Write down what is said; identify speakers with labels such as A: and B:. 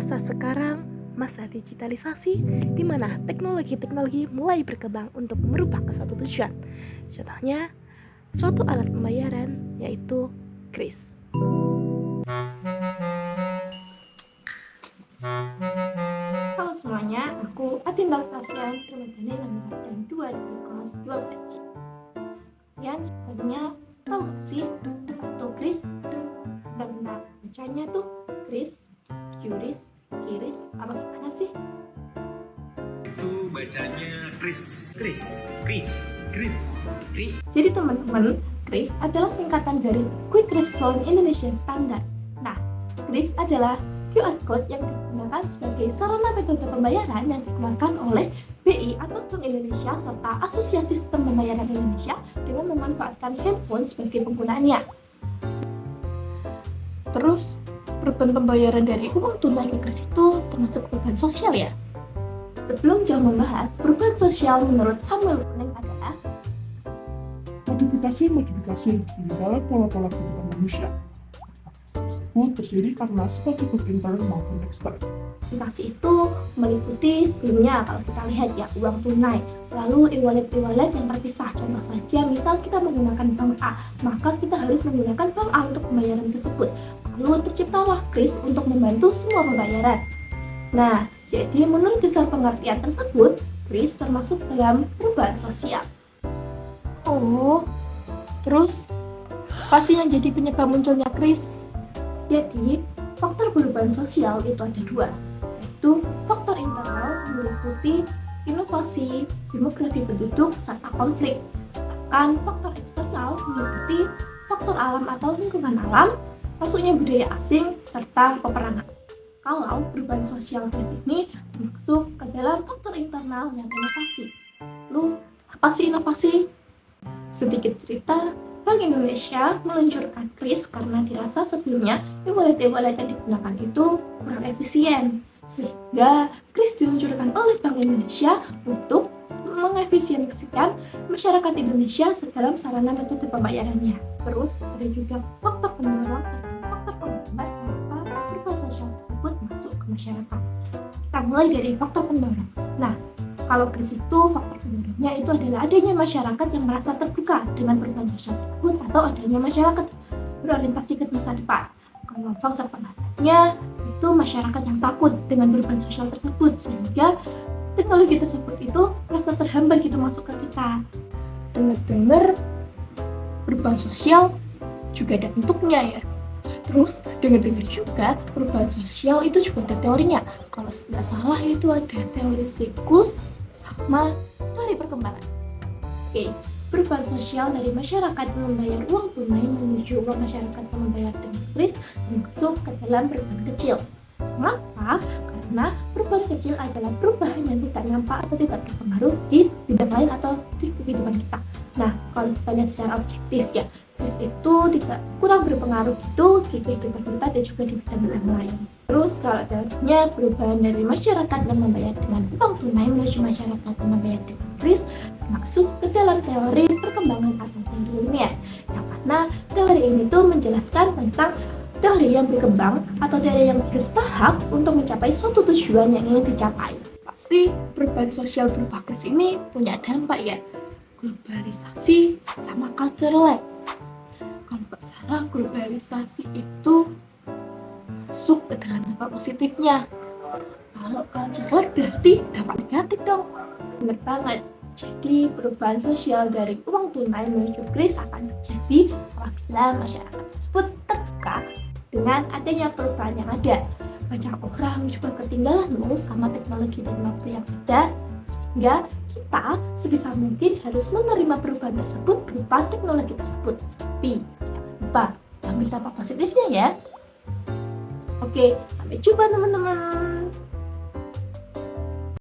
A: Masa sekarang, masa digitalisasi, di mana teknologi-teknologi mulai berkembang untuk merubah ke suatu tujuan. Contohnya, suatu alat pembayaran yaitu kris.
B: Halo semuanya, aku Atinda Octavian, teman-teman nomor absen 2 dari kelas 12C. Kalian sebenarnya tahu gak sih apa itu kris? Bentar, bacanya tuh kris, QRIS, KIRIS, apa gimana sih?
C: Itu bacanya Kris.
B: Jadi teman-teman, kris adalah singkatan dari Quick Response Indonesian Standard. Nah, kris adalah QR Code yang digunakan sebagai sarana metode pembayaran yang dikeluarkan oleh BI atau Bank Indonesia serta Asosiasi Sistem Pembayaran Indonesia dengan memanfaatkan handphone sebagai penggunaannya. Terus, perubahan pembayaran dari uang tunai ke kris itu termasuk perubahan sosial ya? Sebelum jauh membahas, perubahan sosial menurut Samuel Kuning adalah
D: Modifikasi yang terjadi dalam pola-pola kehidupan manusia. Modifikasi tersebut terjadi karena suatu intern maupun ekstern.
B: modifikasi itu meliputi sebelumnya kalau kita lihat ya uang tunai, lalu e-wallet yang terpisah. Contoh saja, misal kita menggunakan bank A, maka kita harus menggunakan bank A untuk pembayaran tersebut. Lalu terciptalah kris untuk membantu semua pembayaran. Nah, jadi menurut dasar pengertian tersebut, kris termasuk dalam perubahan sosial. Oh, terus apa sih yang jadi penyebab munculnya kris? Jadi, faktor perubahan sosial itu ada dua, yaitu faktor internal meliputi inovasi, demografi penduduk, serta konflik. Sedangkan faktor eksternal meliputi faktor alam atau lingkungan alam, masuknya budaya asing, serta peperangan. Kalau perubahan sosial kris ini masuk ke dalam faktor internal yang inovasi. Lalu, apa sih inovasi? Sedikit cerita, Bank Indonesia meluncurkan kris karena dirasa sebelumnya e-wallet yang digunakan itu kurang efisien. Sehingga kris diluncurkan oleh Bank Indonesia untuk mengefisiensikan masyarakat Indonesia dalam sarana metode pembayarannya. Terus ada juga faktor pendorong serta faktor penghambat mengapa perubahan sosial tersebut masuk ke masyarakat. Kita mulai dari faktor pendorong. Nah, kalau kris itu faktor pendorongnya itu adalah adanya masyarakat yang merasa terbuka dengan perubahan sosial tersebut atau adanya masyarakat berorientasi ke masa depan. Kalau faktor penghambatnya itu masyarakat yang takut dengan perubahan sosial tersebut sehingga teknologi tersebut itu merasa terhambat gitu masuk ke kita. Dengar-dengar perubahan sosial juga ada bentuknya ya. Terus dengar-dengar juga perubahan sosial itu juga ada teorinya. Kalau tidak salah itu ada teori siklus sama teori perkembangan. Oke, perubahan sosial dari masyarakat membayar uang tunai menuju uang masyarakat membayar dengan kris masuk ke dalam perubahan kecil. Kenapa? Karena perubahan kecil adalah perubahan yang tidak nampak atau tidak berpengaruh di bidang lain atau di kehidupan kita. Nah, kalau kita lihat secara objektif ya, kris itu tidak kurang berpengaruh itu di kehidupan kita dan juga di bidang-bidang lain. Terus kalau teorinya perubahan dari masyarakat yang membayar dengan uang tunai menuju masyarakat yang membayar dengan kris termasuk ke dalam teori perkembangan atau teori linier. Yang mana teori ini tuh menjelaskan tentang teori yang berkembang atau teori yang bertahap untuk mencapai suatu tujuan yang ingin dicapai. Pasti perubahan sosial berupa kris ini punya dampak ya, globalisasi sama cultural lag. Kalau nggak salah globalisasi itu masuk ke dalam dampak positifnya. Kalau cultural lag berarti dampak negatif dong. Bener banget. Jadi perubahan sosial dari uang tunai menuju kris akan terjadi apabila masyarakat tersebut terbuka dengan adanya perubahan yang ada. Banyak orang juga ketinggalan sama teknologi yang ada, sehingga kita sebisa mungkin harus menerima perubahan tersebut berupa teknologi tersebut. Tapi jangan lupa ambil dampak positifnya ya. Oke, sampai jumpa teman-teman.